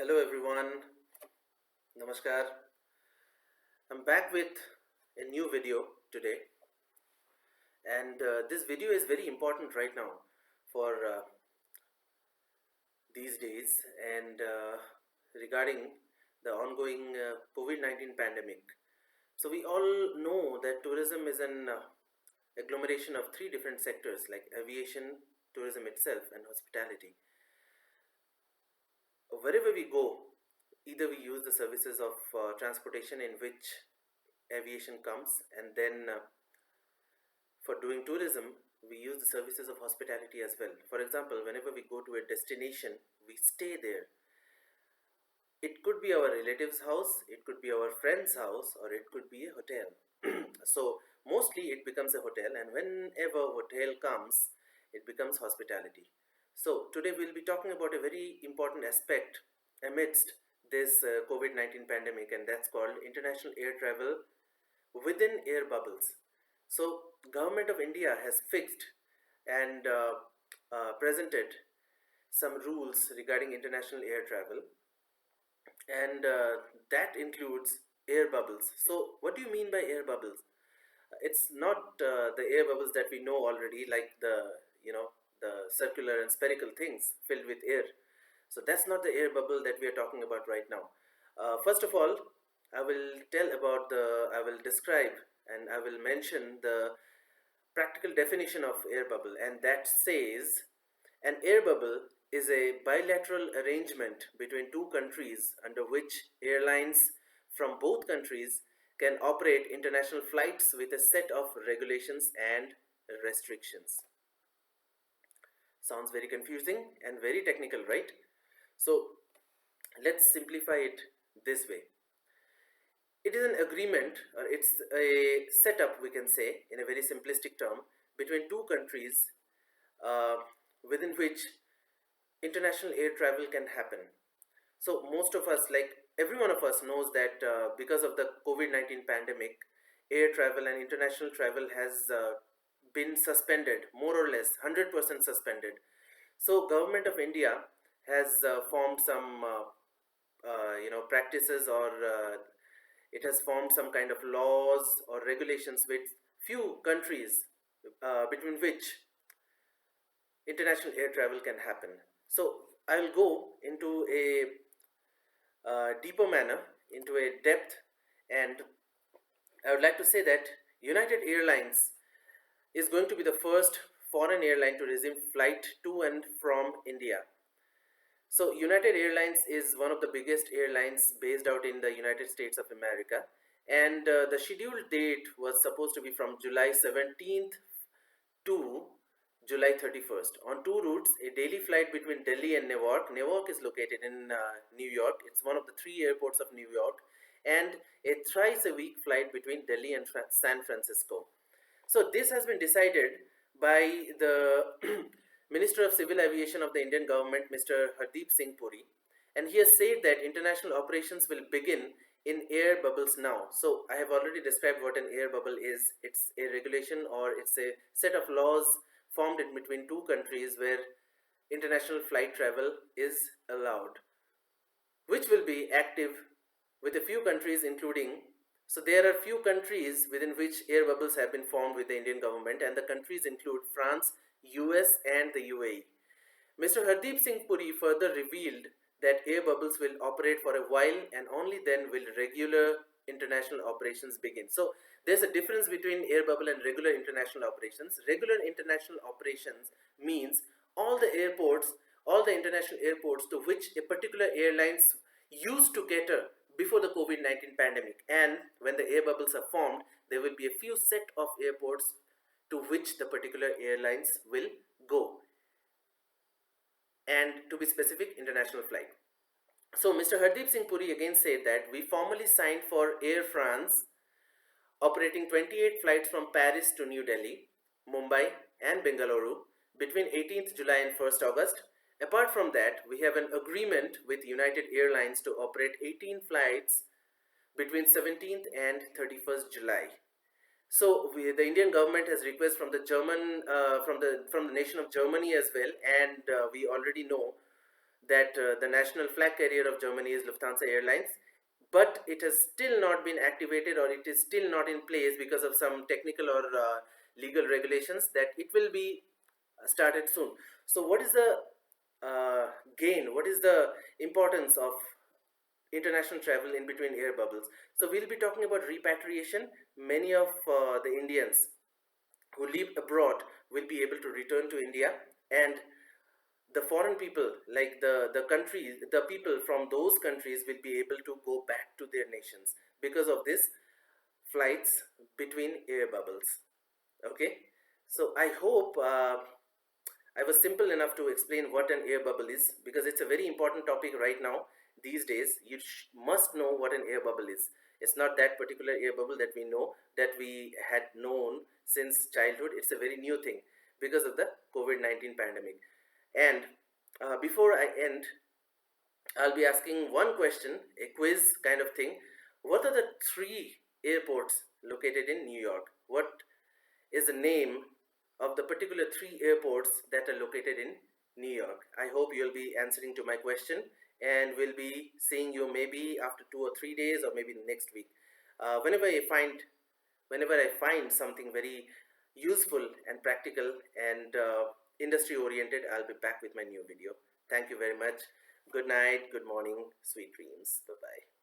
Hello everyone, Namaskar. I'm back with a new video today, and this video is very important right now for these days and regarding the ongoing COVID-19 pandemic. So, we all know that tourism is an agglomeration of three different sectors like aviation, tourism itself, and hospitality. Wherever we go, either we use the services of transportation in which aviation comes, and then for doing tourism, we use the services of hospitality as well. For example, whenever we go to a destination, we stay there. It could be our relative's house, it could be our friend's house, or it could be a hotel. So, mostly it becomes a hotel, and whenever hotel comes, it becomes hospitality. So, today we'll be talking about a very important aspect amidst this COVID-19 pandemic, and that's called international air travel within air bubbles. So, government of India has fixed and presented some rules regarding international air travel, and that includes air bubbles. So, what do you mean by air bubbles? It's not the air bubbles that we know already, like the circular and spherical things filled with air. So that's not the air bubble that we are talking about right now. First of all, I will describe and I will mention the practical definition of air bubble, and that says an air bubble is a bilateral arrangement between two countries under which airlines from both countries can operate international flights with a set of regulations and restrictions. Sounds very confusing and very technical, right? So let's simplify it this way. It is an agreement, or it's a setup, we can say, in a very simplistic term, between two countries uh, within which international air travel can happen. So most of us, like every one of us, knows that because of the COVID-19 pandemic, air travel and international travel has been suspended, more or less 100% suspended. So government of India has formed some practices, or it has formed some kind of laws or regulations with few countries between which international air travel can happen. So I will go into a deeper manner, into a depth, and I would like to say that United Airlines is going to be the first foreign airline to resume flight to and from India. So, United Airlines is one of the biggest airlines based out in the United States of America, and the scheduled date was supposed to be from July 17th to July 31st on two routes: a daily flight between Delhi and Newark. Newark is located in New York, it's one of the three airports of New York, and a thrice a week flight between Delhi and San Francisco. So, this has been decided by the Minister of Civil Aviation of the Indian government, Mr. Hardeep Singh Puri, and he has said that international operations will begin in air bubbles now. So, I have already described what an air bubble is. It's a regulation, or it's a set of laws formed in between two countries where international flight travel is allowed, which will be active with a few countries, including, so there are few countries within which air bubbles have been formed with the Indian government, and the countries include France, US, and the UAE. Mr. Hardeep Singh Puri further revealed that air bubbles will operate for a while, and only then will regular international operations begin. So there's a difference between air bubble and regular international operations. Regular international operations means all the airports, all the international airports to which a particular airlines used to cater before the COVID-19 pandemic, and when the air bubbles are formed, there will be a few set of airports to which the particular airlines will go, and to be specific, international flight. So Mr. Hardeep Singh Puri again said that we formally signed for Air France, operating 28 flights from Paris to New Delhi, Mumbai, and Bengaluru between 18th July and 1st August. Apart from that, we have an agreement with United Airlines to operate 18 flights between 17th and 31st July. So the Indian government has request from the German from the nation of Germany as well, and we already know that the national flag carrier of Germany is Lufthansa Airlines, but it has still not been activated, or it is still not in place because of some technical or legal regulations, that it will be started soon. So what is the gain, what is the importance of international travel in between air bubbles? So we'll be talking about repatriation. Many of the Indians who live abroad will be able to return to India, and the foreign people, like the countries, the people from those countries will be able to go back to their nations because of this flights between air bubbles. Okay, so I hope I was simple enough to explain what an air bubble is, because it's a very important topic right now. These days, you must know what an air bubble is. It's not that particular air bubble that we know, that we had known since childhood. It's a very new thing because of the COVID-19 pandemic. And before I end, I'll be asking one question, a quiz kind of thing. What are the three airports located in New York? What is the name of the particular three airports that are located in New York? I hope you'll be answering to my question, and we'll be seeing you maybe after 2 or 3 days, or maybe next week. Whenever I find something very useful and practical and industry oriented, I'll be back with my new video. Thank you very much. Good night, good morning, sweet dreams. Bye bye.